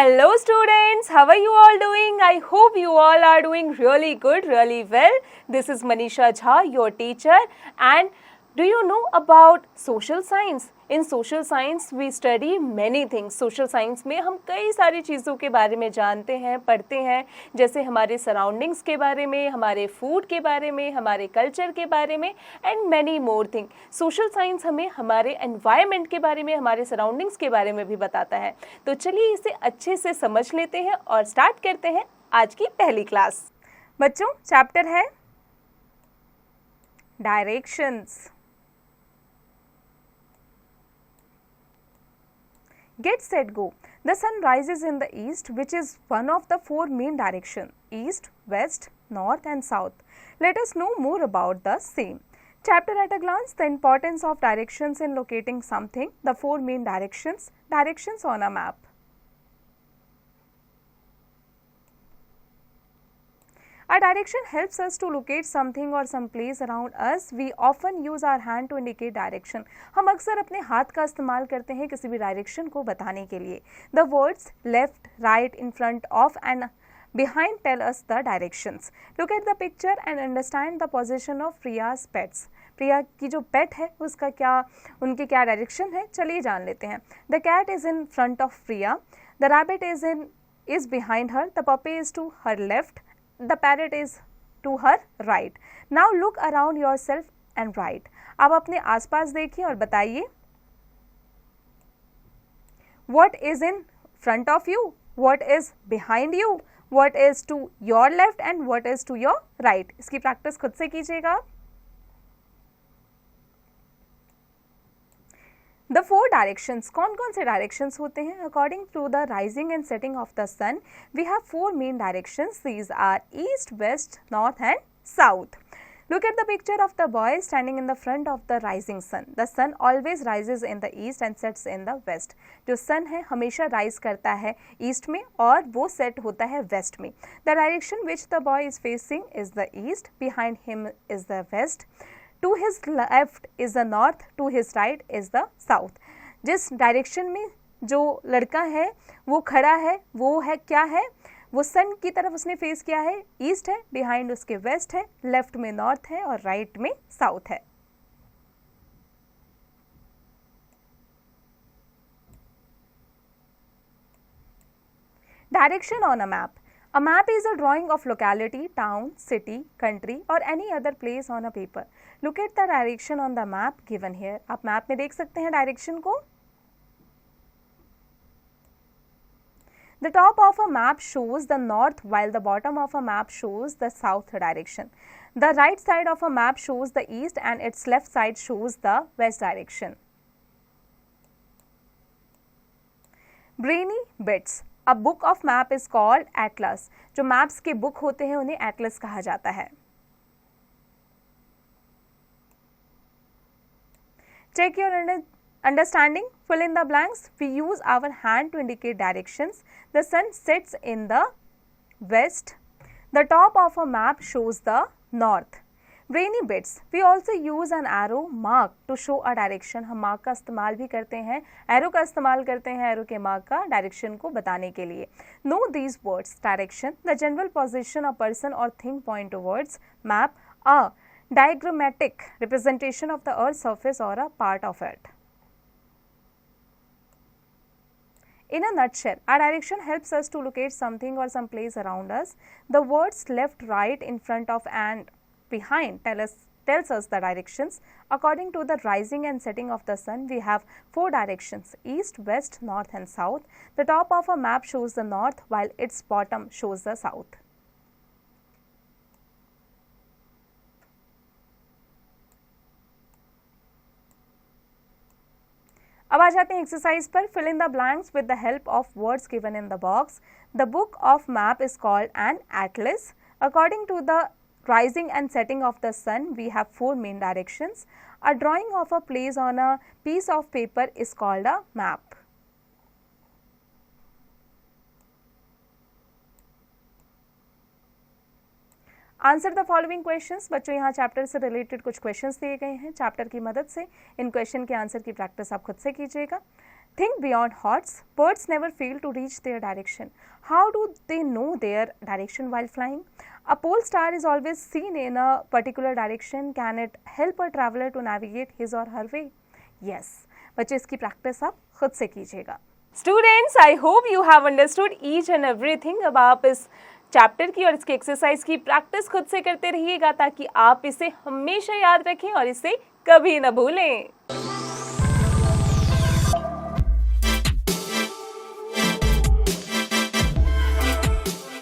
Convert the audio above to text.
Hello students, how are you all doing? I hope you all are doing really good, really well. This is Manisha Jha, your teacher, and do you know about social science? In social science we study many things. Social science में हम कई सारी चीज़ों के बारे में जानते हैं, पढ़ते हैं, जैसे हमारे सराउंडिंग्स के बारे में, हमारे फूड के बारे में, हमारे कल्चर के बारे में and many more thing. Social science हमें हमारे एनवायरनमेंट के बारे में, हमारे सराउंडिंग्स के बारे में भी बताता है. तो चलिए इसे अच्छे से समझ लेते हैं और स्टार्ट करते हैं आज की पहली क्लास. बच्चों, चैप्टर है directions. Get set go. The sun rises in the east, which is one of the four main directions: east, west, north and south. Let us know more about the same. Chapter at a glance: the importance of directions in locating something. The four main directions on a map. A direction helps us to locate something or some place around us. We often use our hand to indicate direction. हम अक्सर अपने हाथ का इस्तेमाल करते हैं किसी भी डायरेक्शन को बताने के लिए. The words left, right, in front of and behind tell us the directions. Look at the picture and understand the position of Priya's pets. प्रिया की जो पेट है उसका उनके क्या डायरेक्शन है, चलिए जान लेते हैं. The cat is in front of Priya. The rabbit is behind her. The puppy is to her left. The parrot is to her right. Now look around yourself and write. अब अपने आसपास देखिए और बताइए. What is in front of you? What is behind you? What is to your left and what is to your right? इसकी practice खुद से कीजिएगा. The four directions. कौन कौन से directions होते हैं? According to the rising and setting of the sun, we have four main directions. These are east, west, north and south. Look at the picture of the boy standing in the front of the rising sun. The sun always rises in the east and sets in the west. जो sun है हमेशा rise करता है east में और वो set होता है west में. The direction which the boy is facing is the east. Behind him is the west. To his left is the north, to his right is the south. जिस direction में जो लड़का है वो खड़ा है वो है क्या है, वो सन की तरफ उसने फेस किया है, ईस्ट है, बिहाइंड उसके वेस्ट है, लेफ्ट में नॉर्थ है और राइट में साउथ है. Direction on a map. A map is a drawing of locality, town, city, country or any other place on a paper. Look at the direction on the map given here. आप map में देख सकते हैं direction को. The top of a map shows the north while the bottom of a map shows the south direction. The right side of a map shows the east and its left side shows the west direction. Brainy bits. A book of map is called atlas. जो maps के book होते हैं उन्हें Atlas कहा जाता है. Check your understanding. Fill in the blanks. We use our hand to indicate directions. The sun sets in the west. The top of a map shows the north. Brainy bits. We also use an arrow mark to show a direction. हम mark का इस्तेमाल भी करते हैं, arrow का इस्तेमाल करते हैं एरो के मार्क का डायरेक्शन को बताने के लिए. Know these words. Direction, the general position a person or thing point towards. Map, a diagrammatic representation of the earth's surface or a part of it. In a nutshell, our direction helps us to locate something or some place around us. The words left, right, in front of and behind tells us the directions. According to the rising and setting of the sun, we have four directions: east, west, north and south. The top of a map shows the north while its bottom shows the south. अब आ जाते हैं exercise पर. Fill in the blanks with the help of words given in the box. The book of map is called an atlas. According to the rising and setting of the sun, we have four main directions. A drawing of a place on a piece of paper is called a map. Answer the following questions. बच्चों यहाँ chapter से related कुछ questions दिए गए हैं. Chapter की मदद से इन क्वेश्चन के आंसर की प्रैक्टिस आप खुद से कीजिएगा. Think beyond hordes. Birds never fail to reach their direction. How do they know their direction while flying? A pole star is always seen in a particular direction. Can it help a traveler to navigate his or her way? Yes. बच्चे इसकी practice आप खुद से कीजिएगा. Students, I hope you have understood each and everything. अब आप इस chapter की और इसके एक्सरसाइज की प्रैक्टिस खुद से करते रहिएगा ताकि आप इसे हमेशा याद रखें और इसे कभी न भूलें.